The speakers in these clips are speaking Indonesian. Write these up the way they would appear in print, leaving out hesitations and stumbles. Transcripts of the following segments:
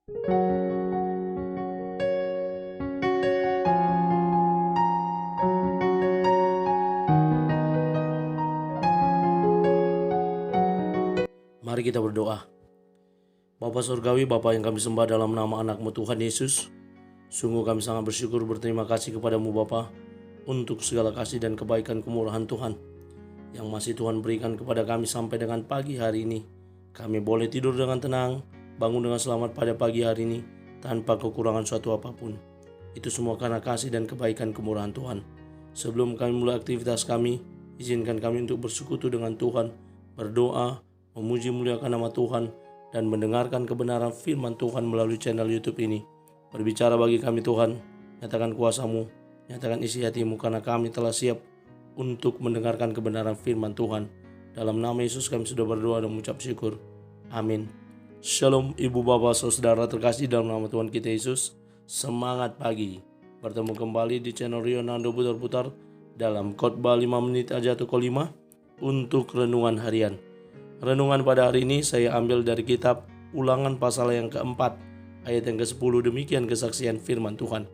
Mari kita berdoa. Bapa Surgawi, Bapa yang kami sembah dalam nama anak-Mu Tuhan Yesus, sungguh kami sangat bersyukur berterima kasih kepadamu Bapa untuk segala kasih dan kebaikan kemurahan Tuhan yang masih Tuhan berikan kepada kami sampai dengan pagi hari ini. Kami boleh tidur dengan tenang, bangun dengan selamat pada pagi hari ini tanpa kekurangan suatu apapun. Itu semua karena kasih dan kebaikan kemurahan Tuhan. Sebelum kami mulai aktivitas kami, izinkan kami untuk bersekutu dengan Tuhan, berdoa, memuji muliakan nama Tuhan, dan mendengarkan kebenaran firman Tuhan melalui channel YouTube ini. Berbicara bagi kami Tuhan, nyatakan kuasa-Mu, nyatakan isi hati-Mu, karena kami telah siap untuk mendengarkan kebenaran firman Tuhan. Dalam nama Yesus kami sudah berdoa dan mengucap syukur. Amin. Shalom ibu bapak saudara terkasih dalam nama Tuhan kita Yesus. Semangat pagi. Bertemu kembali di channel Rionando Putar-Putar dalam khotbah 5 menit aja atau 5 untuk renungan harian. Renungan pada hari ini saya ambil dari kitab Ulangan pasal yang keempat ayat yang ke-10. Demikian kesaksian firman Tuhan.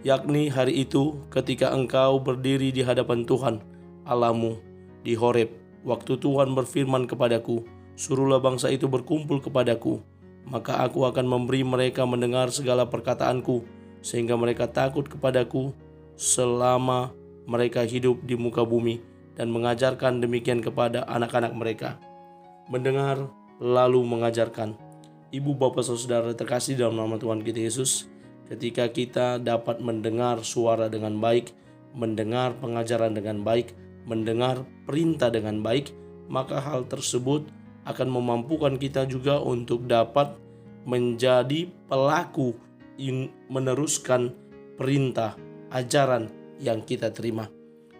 Yakni hari itu ketika engkau berdiri di hadapan Tuhan Allahmu di Horeb, waktu Tuhan berfirman kepadaku, suruhlah bangsa itu berkumpul kepadaku, maka aku akan memberi mereka mendengar segala perkataanku, sehingga mereka takut kepadaku selama mereka hidup di muka bumi, dan mengajarkan demikian kepada anak-anak mereka. Mendengar lalu mengajarkan. Ibu bapak saudara terkasih dalam nama Tuhan kita Yesus, ketika kita dapat mendengar suara dengan baik, mendengar pengajaran dengan baik, mendengar perintah dengan baik, maka hal tersebut akan memampukan kita juga untuk dapat menjadi pelaku meneruskan perintah ajaran yang kita terima.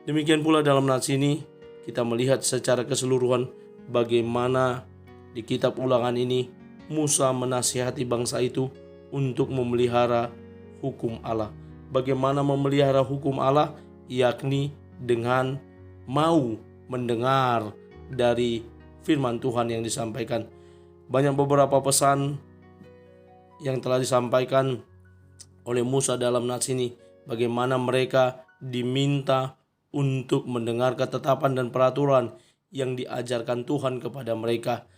Demikian pula dalam nats ini kita melihat secara keseluruhan bagaimana di kitab Ulangan ini Musa menasihati bangsa itu untuk memelihara hukum Allah. Bagaimana memelihara hukum Allah? Yakni dengan mau mendengar dari firman Tuhan yang disampaikan. Banyak beberapa pesan yang telah disampaikan oleh Musa dalam nats ini. Bagaimana mereka diminta untuk mendengar ketetapan dan peraturan yang diajarkan Tuhan kepada mereka,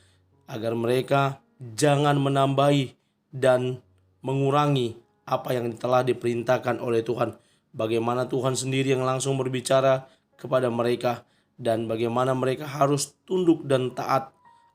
agar mereka jangan menambahi dan mengurangi apa yang telah diperintahkan oleh Tuhan. Bagaimana Tuhan sendiri yang langsung berbicara kepada mereka, dan bagaimana mereka harus tunduk dan taat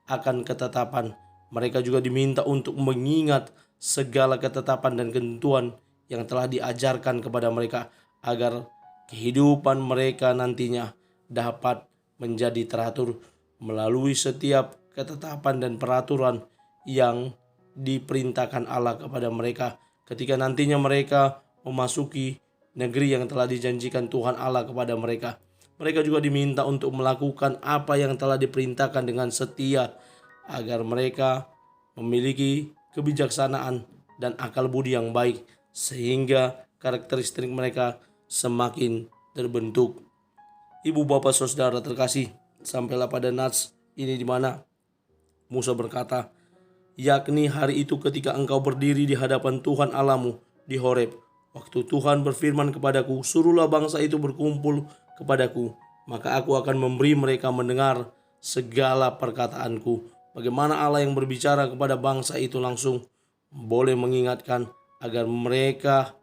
akan ketetapan. Mereka juga diminta untuk mengingat segala ketetapan dan ketentuan yang telah diajarkan kepada mereka, agar kehidupan mereka nantinya dapat menjadi teratur melalui setiap ketetapan dan peraturan yang diperintahkan Allah kepada mereka. Ketika nantinya mereka memasuki negeri yang telah dijanjikan Tuhan Allah kepada mereka, mereka juga diminta untuk melakukan apa yang telah diperintahkan dengan setia, agar mereka memiliki kebijaksanaan dan akal budi yang baik, sehingga karakteristik mereka semakin terbentuk. Ibu bapak saudara terkasih, sampailah pada nats ini di mana Musa berkata, yakni hari itu ketika engkau berdiri di hadapan Tuhan Allahmu di Horeb, waktu Tuhan berfirman kepadaku, suruhlah bangsa itu berkumpul kepadaku, maka aku akan memberi mereka mendengar segala perkataanku. Bagaimana Allah yang berbicara kepada bangsa itu langsung boleh mengingatkan agar mereka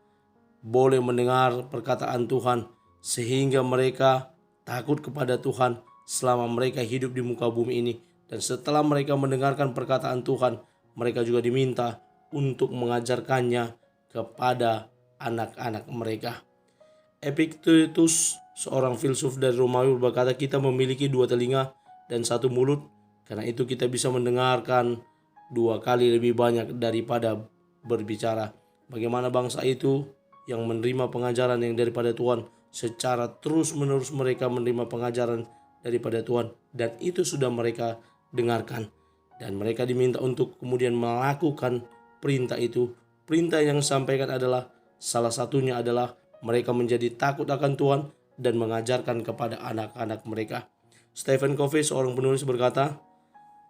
boleh mendengar perkataan Tuhan, sehingga mereka takut kepada Tuhan selama mereka hidup di muka bumi ini. Dan setelah mereka mendengarkan perkataan Tuhan, mereka juga diminta untuk mengajarkannya kepada anak-anak mereka. Epictetus, seorang filsuf dari Romawi, berkata, kita memiliki 2 telinga dan 1 mulut, karena itu kita bisa mendengarkan 2 kali lebih banyak daripada berbicara. Bagaimana bangsa itu yang menerima pengajaran yang daripada Tuhan, secara terus-menerus mereka menerima pengajaran daripada Tuhan, dan itu sudah mereka dengarkan, dan mereka diminta untuk kemudian melakukan perintah itu. Perintah yang disampaikan adalah, salah satunya adalah mereka menjadi takut akan Tuhan dan mengajarkan kepada anak-anak mereka. Stephen Covey, seorang penulis, berkata,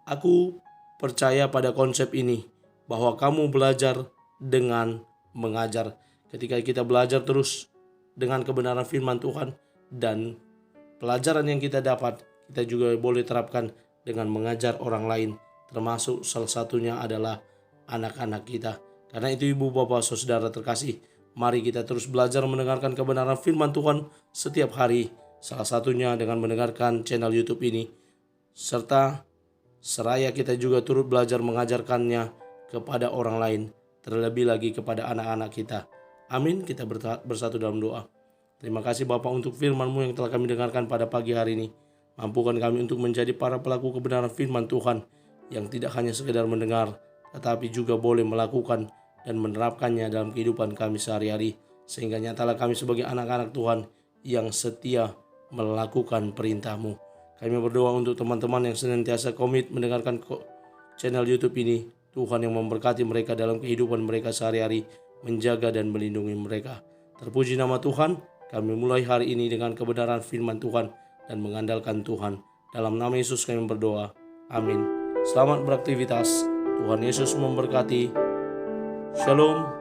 aku percaya pada konsep ini, bahwa kamu belajar dengan mengajar. Ketika kita belajar terus dengan kebenaran firman Tuhan dan pelajaran yang kita dapat, kita juga boleh terapkan dengan mengajar orang lain, termasuk salah satunya adalah anak-anak kita. Karena itu ibu bapak saudara terkasih, mari kita terus belajar mendengarkan kebenaran firman Tuhan setiap hari, salah satunya dengan mendengarkan channel YouTube ini, serta seraya kita juga turut belajar mengajarkannya kepada orang lain, terlebih lagi kepada anak-anak kita. Amin. Kita bersatu dalam doa. Terima kasih Bapa untuk firman-Mu yang telah kami dengarkan pada pagi hari ini. Mampukan kami untuk menjadi para pelaku kebenaran firman Tuhan yang tidak hanya sekedar mendengar, tetapi juga boleh melakukan dan menerapkannya dalam kehidupan kami sehari-hari, sehingga nyatalah kami sebagai anak-anak Tuhan yang setia melakukan perintah-Mu. Kami berdoa untuk teman-teman yang senantiasa komit mendengarkan channel YouTube ini. Tuhan yang memberkati mereka dalam kehidupan mereka sehari-hari, menjaga dan melindungi mereka. Terpuji nama Tuhan. Kami mulai hari ini dengan kebenaran firman Tuhan dan mengandalkan Tuhan. Dalam nama Yesus kami berdoa. Amin. Selamat beraktivitas. Tuhan Yesus memberkati. Shalom.